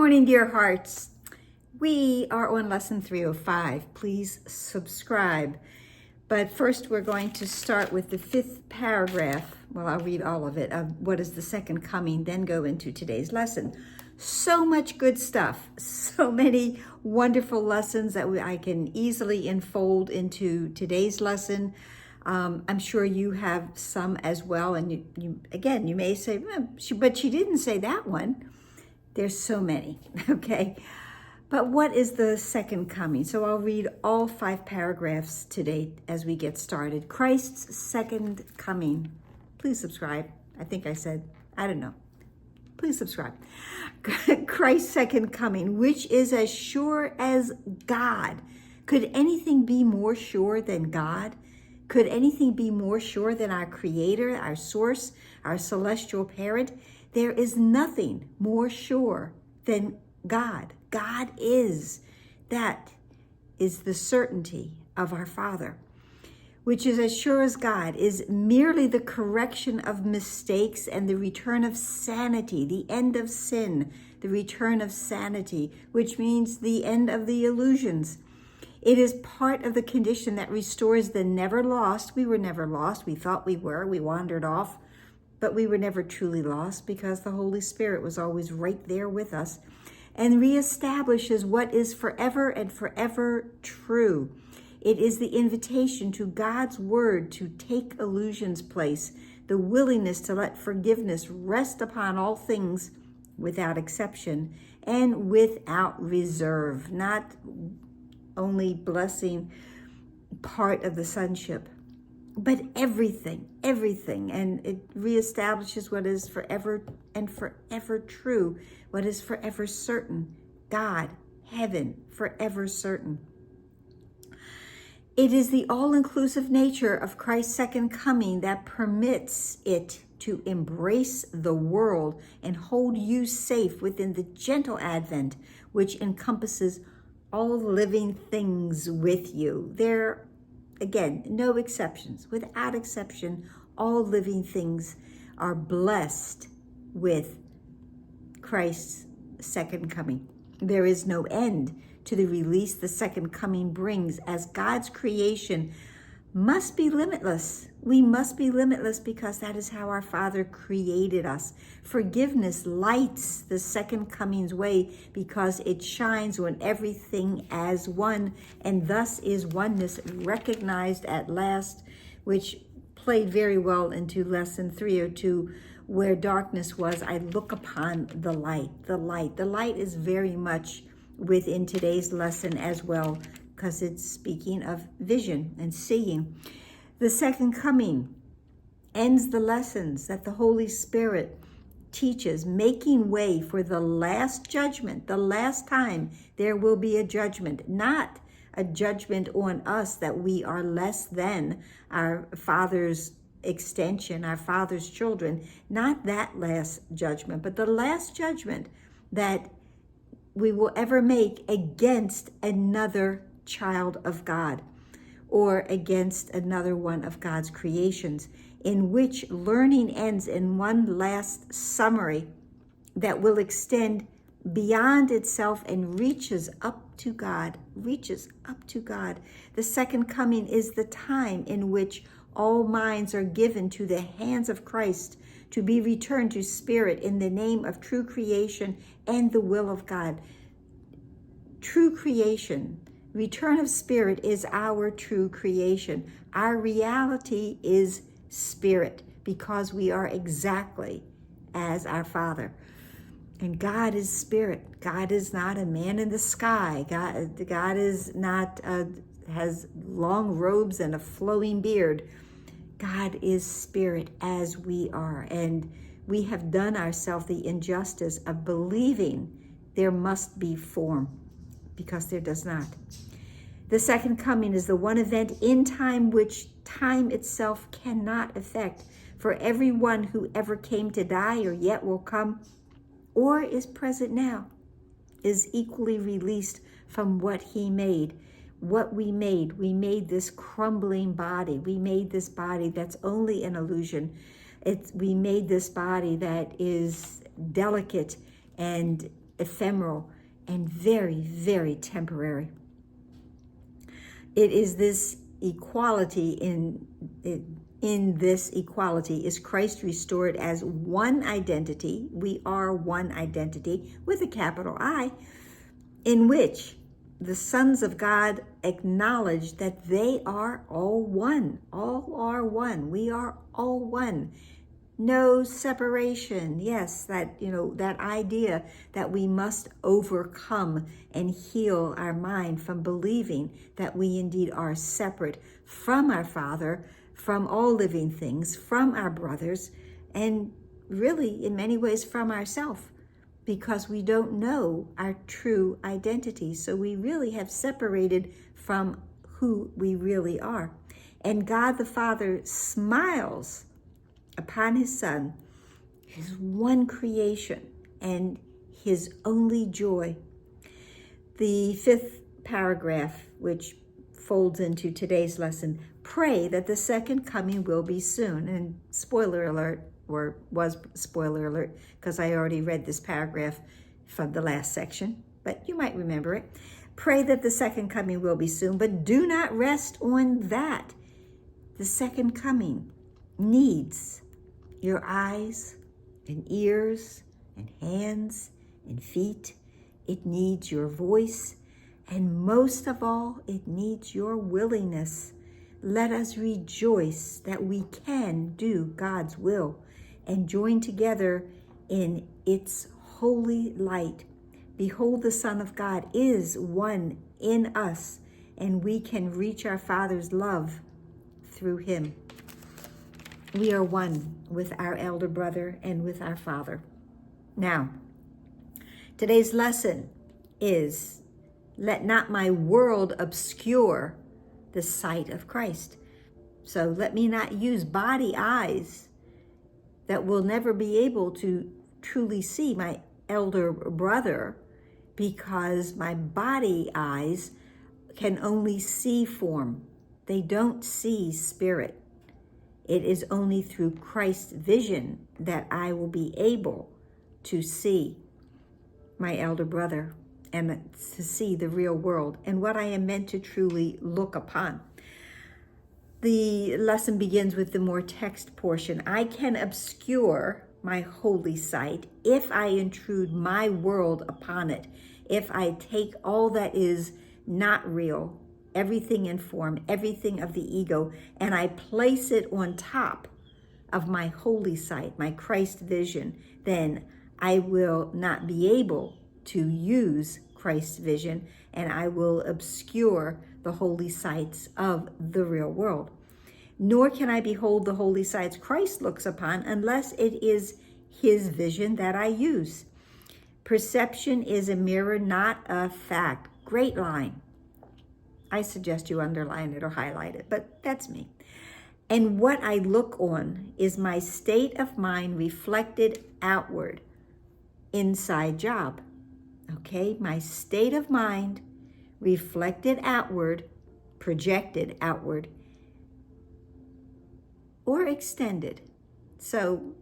morning, dear hearts. We are on lesson 305. Please subscribe. But first, we're going to start with the fifth paragraph. Well, I'll read all of it, of what is the second coming, then go into today's lesson. So much good stuff, so many wonderful lessons that I can easily enfold into today's lesson. I'm sure you have some as well. And you may say, but she didn't say that one. There's so many, okay? But what is the second coming? So I'll read all 5 paragraphs today as we get started. Christ's second coming. Please subscribe. I think I said, I don't know. Please subscribe. Christ's second coming, which is as sure as God. Could anything be more sure than God? Could anything be more sure than our Creator, our source, our celestial parent? There is nothing more sure than God. God is. That is the certainty of our Father, which is as sure as God, is merely the correction of mistakes and the return of sanity, the end of sin, the return of sanity, which means the end of the illusions. It is part of the condition that restores the never lost. We were never lost. We thought we were. We wandered off. But we were never truly lost because the Holy Spirit was always right there with us, and reestablishes what is forever and forever true. It is the invitation to God's word to take illusion's place, the willingness to let forgiveness rest upon all things without exception and without reserve, not only blessing part of the sonship, but everything, and it reestablishes what is forever and forever true, what is forever certain, God, heaven, forever certain. It is the all-inclusive nature of Christ's second coming that permits it to embrace the world and hold you safe within the gentle advent, which encompasses all living things with you. Again, no exceptions. Without exception, all living things are blessed with Christ's second coming. There is no end to the release the second coming brings, as God's creation must be limitless. We must be limitless because that is how our Father created us. Forgiveness lights the second coming's way because it shines on everything as one, and thus is oneness recognized at last, which played very well into lesson 302, where darkness was. I look upon the light. The light is very much within today's lesson as well, because it's speaking of vision and seeing. The second coming ends the lessons that the Holy Spirit teaches, making way for the last judgment, the last time there will be a judgment, not a judgment on us that we are less than our Father's extension, our Father's children, not that last judgment, but the last judgment that we will ever make against another child of God, or against another one of God's creations, in which learning ends in one last summary that will extend beyond itself and reaches up to God, The second coming is the time in which all minds are given to the hands of Christ to be returned to spirit in the name of true creation and the will of God. True creation, return of spirit is our true creation. Our reality is spirit because we are exactly as our Father. And God is spirit. God is not a man in the sky. God is not, has long robes and a flowing beard. God is spirit as we are. And we have done ourselves the injustice of believing there must be form, because there does not. The second coming is the one event in time which time itself cannot affect. For everyone who ever came to die or yet will come or is present now is equally released from what he made. What we made this crumbling body. We made this body that's only an illusion. We made this body that is delicate and ephemeral and very, very temporary. It is this equality in this equality is Christ restored as one identity. We are one identity with a capital I, in which the sons of God acknowledge that they are all one. All are one. We are all one. No separation. Yes, that idea that we must overcome and heal our mind from believing that we indeed are separate from our Father, from all living things, from our brothers, and really in many ways from ourselves, because we don't know our true identity. So we really have separated from who we really are. And God the Father smiles upon his Son, his one creation and his only joy. The 5th paragraph, which folds into today's lesson, pray that the second coming will be soon. And spoiler alert, or was spoiler alert, because I already read this paragraph from the last section, but you might remember it. Pray that the second coming will be soon, but do not rest on that. The second coming needs your eyes and ears and hands and feet. It needs your voice, and most of all, it needs your willingness. Let us rejoice that we can do God's will and join together in its holy light. Behold, the Son of God is one in us, and we can reach our Father's love through him. We are one with our elder brother and with our Father. Now, today's lesson is, let not my world obscure the sight of Christ. So let me not use body eyes that will never be able to truly see my elder brother, because my body eyes can only see form. They don't see spirit. It is only through Christ's vision that I will be able to see my elder brother and to see the real world and what I am meant to truly look upon. The lesson begins with the more text portion. I can obscure my holy sight if I intrude my world upon it, if I take all that is not real, everything in form, everything of the ego, and I place it on top of my holy sight, my Christ vision, then I will not be able to use Christ's vision, and I will obscure the holy sights of the real world. Nor can I behold the holy sights Christ looks upon unless it is his vision that I use. Perception is a mirror, not a fact. Great line. I suggest you underline it or highlight it, but that's me. And what I look on is my state of mind reflected outward. Inside job. Okay, my state of mind reflected outward, projected outward, or extended. So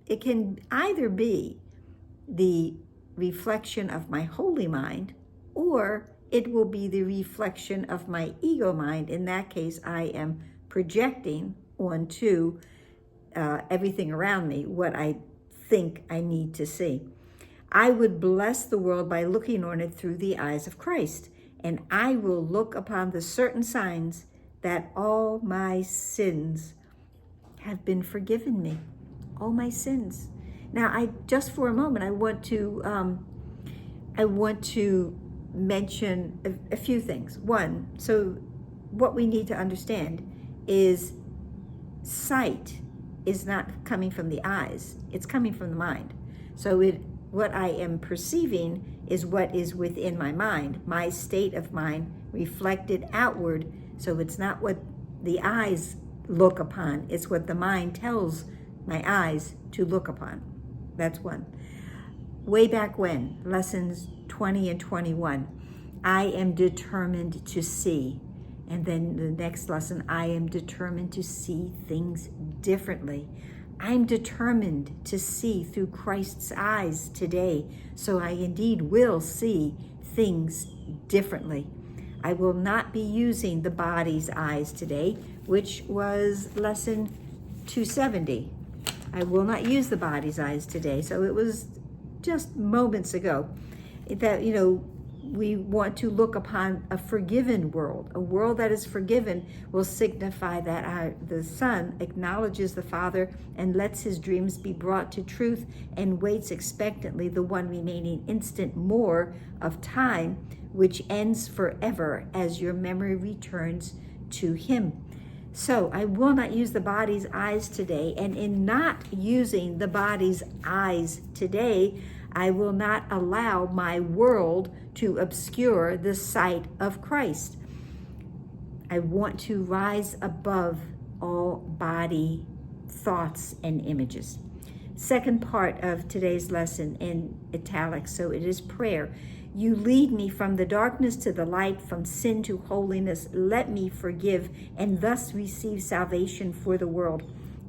it can either be the reflection of my holy mind, or it will be the reflection of my ego mind. In that case, I am projecting onto everything around me what I think I need to see. I would bless the world by looking on it through the eyes of Christ, and I will look upon the certain signs that all my sins have been forgiven me. All my sins. Now, just for a moment, I want to mention a few things. One, so what we need to understand is sight is not coming from the eyes, it's coming from the mind. So what I am perceiving is what is within my mind, my state of mind reflected outward. So it's not what the eyes look upon, it's what the mind tells my eyes to look upon. That's one. Way back when, lessons 20 and 21, I am determined to see. And then the next lesson, I am determined to see things differently. I'm determined to see through Christ's eyes today, so I indeed will see things differently. I will not be using the body's eyes today, which was lesson 270. I will not use the body's eyes today. So it was just moments ago that, we want to look upon a forgiven world. A world that is forgiven will signify that the Son acknowledges the Father and lets his dreams be brought to truth and waits expectantly the one remaining instant more of time, which ends forever as your memory returns to him. So I will not use the body's eyes today, and in not using the body's eyes today, I will not allow my world to obscure the sight of Christ. I want to rise above all body thoughts and images. Second part of today's lesson in italics, so it is prayer. You lead me from the darkness to the light, from sin to holiness. Let me forgive and thus receive salvation for the world.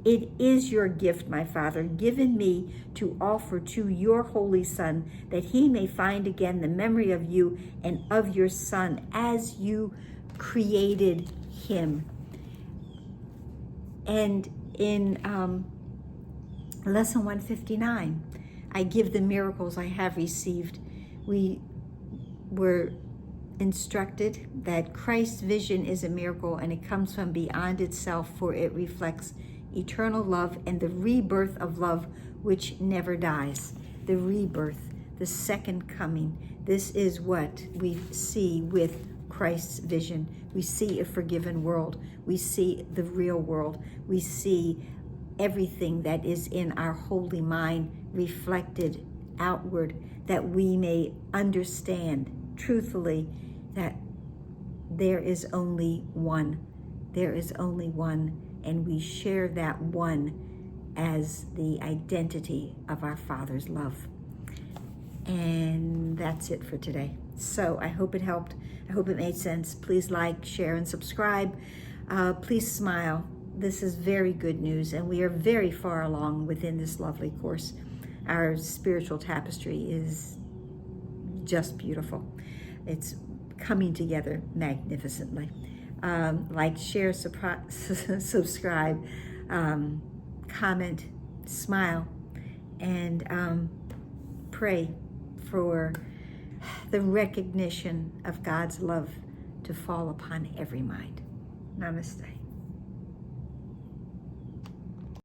It is your gift, my Father, given me to offer to your Holy Son, that he may find again the memory of you and of your Son as you created him. And in lesson 159, I give the miracles I have received. We were instructed that Christ's vision is a miracle, and it comes from beyond itself, for it reflects eternal love and the rebirth of love which never dies. The rebirth, the second coming. This is what we see with Christ's vision. We see a forgiven world. We see the real world. We see everything that is in our holy mind reflected outward, that we may understand truthfully that there is only one. There is only one, and we share that one as the identity of our Father's love. And that's it for today. So I hope it helped. I hope it made sense. Please like, share, and subscribe. Please smile. This is very good news, and we are very far along within this lovely course. Our spiritual tapestry is just beautiful. It's coming together magnificently. Like, share, subscribe, comment, smile, and pray for the recognition of God's love to fall upon every mind. Namaste.